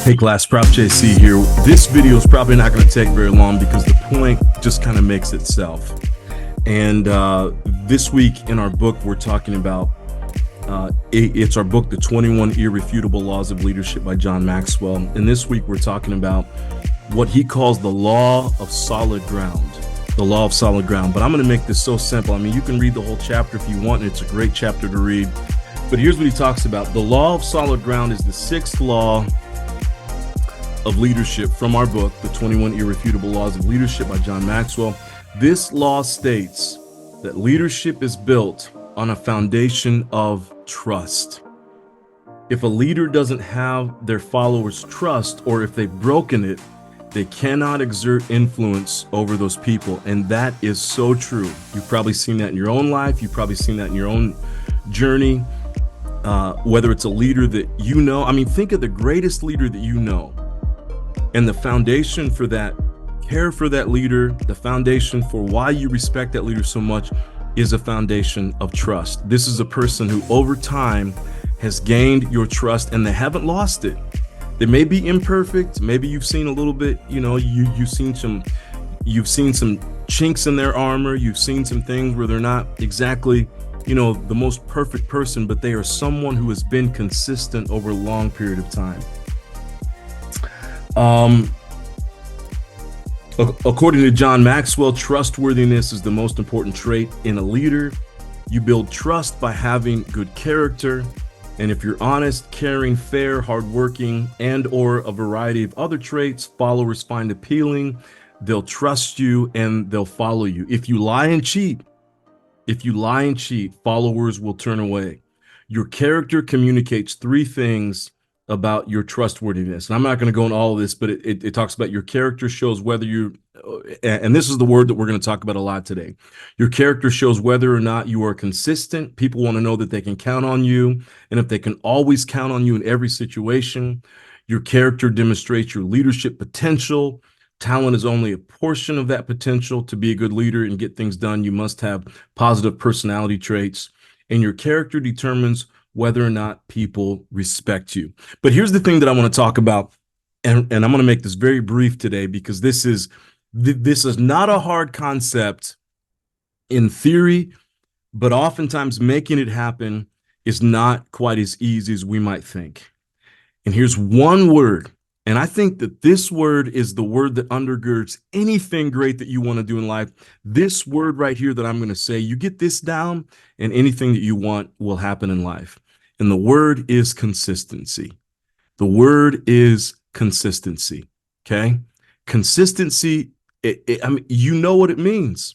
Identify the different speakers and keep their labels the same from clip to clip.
Speaker 1: Hey class, Prof JC here. This video is probably not going to take very long because the point just kind of makes itself. And this week in our book, we're talking about, it's our book, The 21 Irrefutable Laws of Leadership by John Maxwell. And this week we're talking about what he calls the law of solid ground. The law of solid ground. But I'm going to make this so simple. I mean, you can read the whole chapter if you want, and it's a great chapter to read. But here's what he talks about. The law of solid ground is the sixth law of leadership from our book, The 21 Irrefutable Laws of Leadership by John Maxwell. This law states that leadership is built on a foundation of trust. If a leader doesn't have their followers' trust, or if they've broken it, they cannot exert influence over those people. And that is so true. You've probably seen that in your own life. You've probably seen that in your own journey. Whether it's a leader that you know, I mean, think of the greatest leader that you know, and the foundation for that care for that leader, the foundation for why you respect that leader so much is a foundation of trust. This is a person who over time has gained your trust, and they haven't lost it. They may be imperfect. Maybe you've seen a little bit, you know, you've seen some chinks in their armor. You've seen some things where they're not exactly, you know, the most perfect person, but they are someone who has been consistent over a long period of time. According to John Maxwell, trustworthiness is the most important trait in a leader. You build trust by having good character. And if you're honest, caring, fair, hardworking, and/or a variety of other traits, followers find appealing. They'll trust you and they'll follow you. If you lie and cheat, followers will turn away. Your character communicates three things about your trustworthiness. And I'm not going to go into all of this, but it talks about your character shows whether you, and this is the word that we're going to talk about a lot today. Your character shows whether or not you are consistent. People want to know that they can count on you. And if they can always count on you in every situation. Your character demonstrates your leadership potential. Talent is only a portion of that potential. To be a good leader and get things done, you must have positive personality traits. And your character determines whether or not people respect you. But here's the thing that I want to talk about, and I'm going to make this very brief today, because this is not a hard concept in theory, but oftentimes making it happen is not quite as easy as we might think. And here's one word, and I think that this word is the word that undergirds anything great that you want to do in life. This word right here that I'm going to say, you get this down, and anything that you want will happen in life. And the word is consistency. The word is consistency. Okay. Consistency. I mean, you know what it means.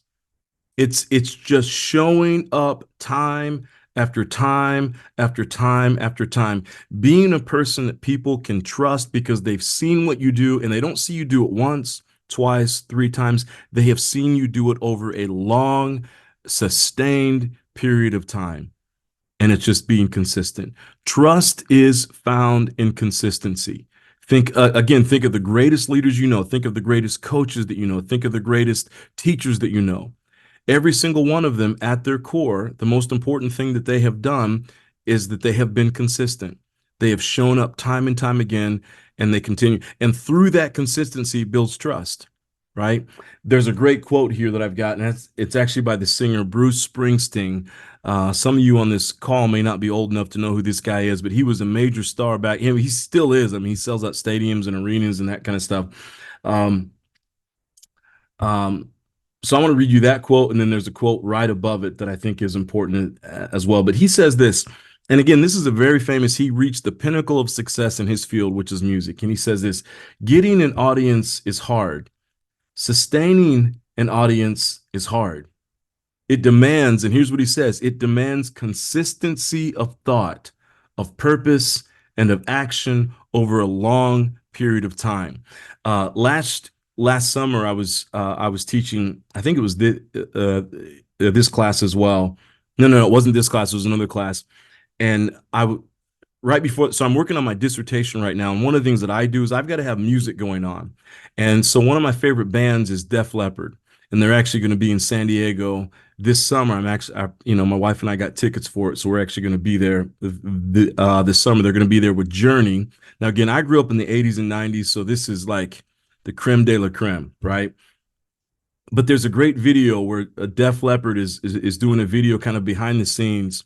Speaker 1: It's just showing up time after time after time after time, being a person that people can trust because they've seen what you do, and they don't see you do it once, twice, three times. They have seen you do it over a long, sustained period of time. And it's just being consistent. Trust is found in consistency. Think of the greatest leaders you know. Think of the greatest coaches that you know. Think of the greatest teachers that you know. Every single one of them, at their core, the most important thing that they have done is that they have been consistent. They have shown up time and time again, and they continue. And through that consistency builds trust, right? There's a great quote here that I've got, and it's actually by the singer Bruce Springsteen. Some of you on this call may not be old enough to know who this guy is, but he was a major star back. He still is. I mean, he sells out stadiums and arenas and that kind of stuff. So I want to read you that quote, and then there's a quote right above it that I think is important as well. But he says this, and again, this is a very famous, he reached the pinnacle of success in his field, which is music. And he says this: getting an audience is hard. Sustaining an audience is hard. It demands, and here's what he says, it demands consistency of thought, of purpose, and of action over a long period of time. Last summer, I was teaching, I think it was this class as well. No, it wasn't this class, it was another class. And so I'm working on my dissertation right now. And one of the things that I do is I've got to have music going on. And so one of my favorite bands is Def Leppard. and they're actually going to be in San Diego this summer. My wife and I got tickets for it, so we're actually going to be there this summer. They're going to be there with Journey. Now, again, I grew up in the 80s and 90s, so this is like the creme de la creme, right? But there's a great video where a Def Leppard is doing a video kind of behind the scenes,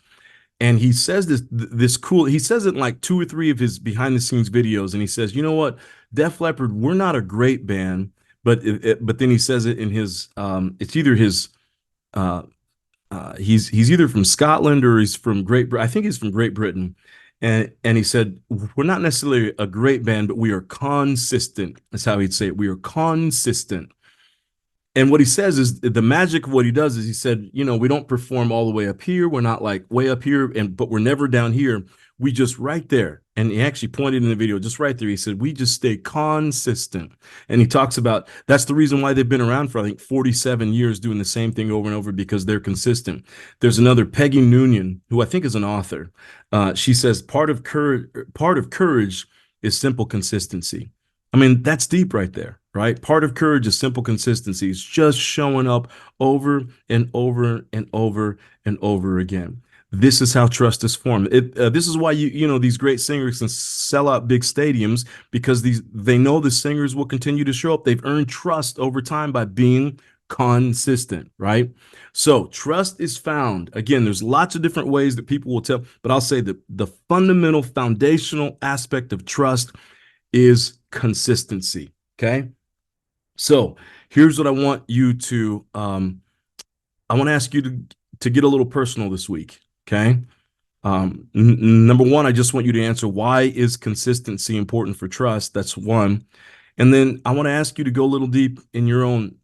Speaker 1: and he says this cool. He says it in like 2 or 3 of his behind the scenes videos, and he says, you know what, Def Leppard, we're not a great band, but then he says it in his it's either his he's either from Scotland or he's from Great Britain. I think he's from Great Britain. And he said, we're not necessarily a great band, but we are consistent. That's how he'd say it. We are consistent. And what he says is the magic of what he does is he said, we don't perform all the way up here. We're not like way up here, but we're never down here. We just right there. And he actually pointed in the video, just right there. He said, we just stay consistent. And he talks about that's the reason why they've been around for, I think, 47 years doing the same thing over and over, because they're consistent. There's another, Peggy Noonan, who I think is an author. She says, part of courage is simple consistency. I mean, that's deep right there, right? Part of courage is simple consistency. It's just showing up over and over and over and over again. This is how trust is formed. This is why these great singers can sell out big stadiums, because they know the singers will continue to show up. They've earned trust over time by being consistent, right? So trust is found. Again, there's lots of different ways that people will tell, but I'll say that the fundamental foundational aspect of trust is consistency. Okay. So here's what I want you to, I want to ask you to get a little personal this week. Okay. Number one, I just want you to answer, why is consistency important for trust? That's one. And then I want to ask you to go a little deep in your own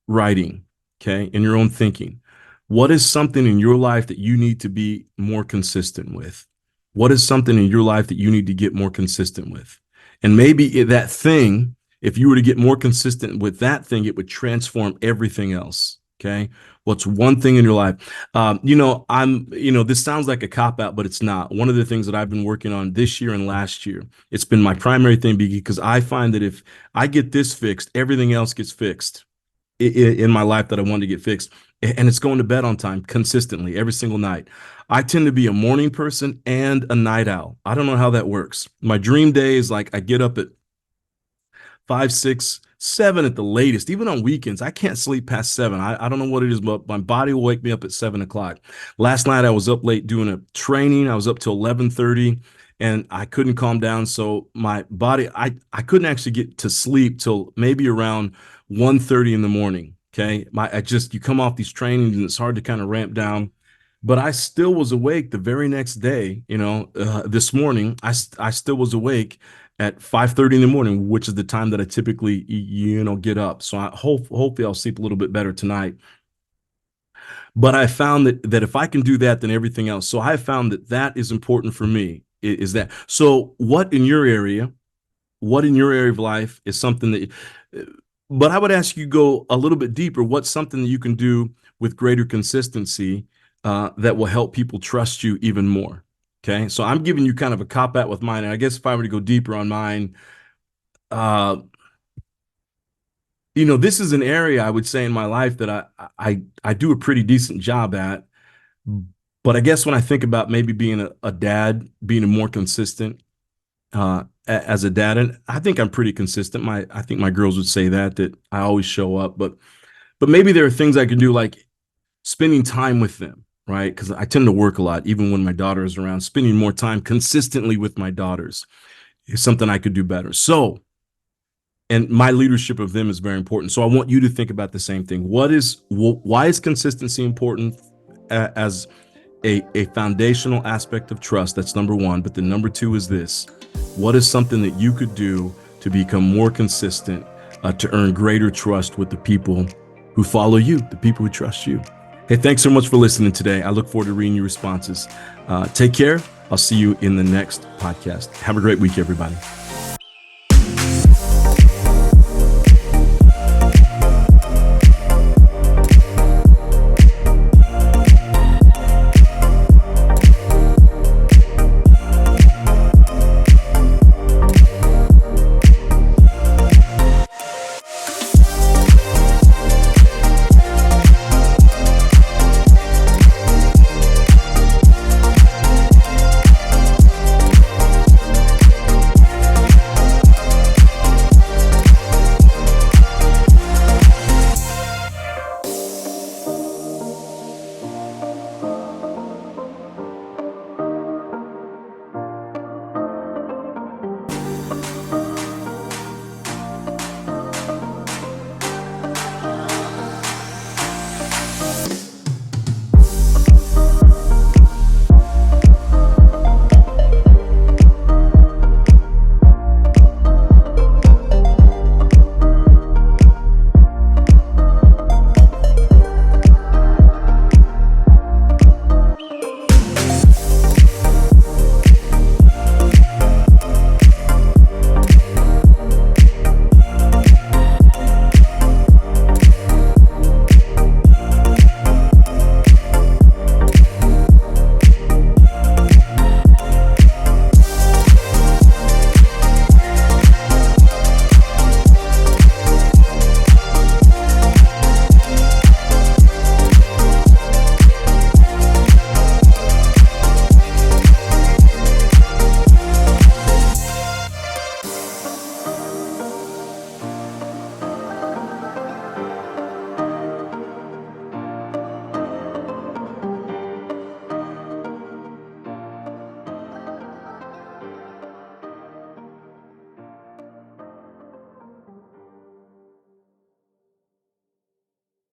Speaker 1: writing. Okay. In your own thinking. What is something in your life that you need to be more consistent with? What is something in your life that you need to get more consistent with? And maybe that thing, if you were to get more consistent with that thing, it would transform everything else. Okay. What's one thing in your life? This sounds like a cop-out, but it's not. One of the things that I've been working on this year and last year, it's been my primary thing, because I find that if I get this fixed, everything else gets fixed in my life that I want to get fixed. And it's going to bed on time consistently every single night. I tend to be a morning person and a night owl. I don't know how that works. My dream day is like I get up at 5, 6, 7 at the latest. Even on weekends, I can't sleep past 7. I don't know what it is, but my body will wake me up at 7 o'clock. Last night, I was up late doing a training. I was up till 11:30, and I couldn't calm down. So my body, I couldn't actually get to sleep till maybe around 1:30 in the morning. Okay. You come off these trainings and it's hard to kind of ramp down, but I still was awake the very next day. This morning, I still was awake at 5:30 in the morning, which is the time that I typically, get up. So hopefully I'll sleep a little bit better tonight. But I found that if I can do that, then everything else. So I found that is important for me, is that. So what in your area of life is something that, but I would ask you go a little bit deeper. What's something that you can do with greater consistency that will help people trust you even more? Okay, so I'm giving you kind of a cop out with mine. And I guess if I were to go deeper on mine, this is an area I would say in my life that I do a pretty decent job at. But I guess when I think about maybe being a dad, being more consistent as a dad, and I think I'm pretty consistent. I think my girls would say that I always show up. But maybe there are things I can do, like spending time with them. Right? Because I tend to work a lot, even when my daughter is around. Spending more time consistently with my daughters is something I could do better. So, and my leadership of them is very important. So I want you to think about the same thing. Why is consistency important as a foundational aspect of trust? That's number one. But the number two is this. What is something that you could do to become more consistent, to earn greater trust with the people who follow you, the people who trust you? Hey, thanks so much for listening today. I look forward to reading your responses. Take care. I'll see you in the next podcast. Have a great week, everybody.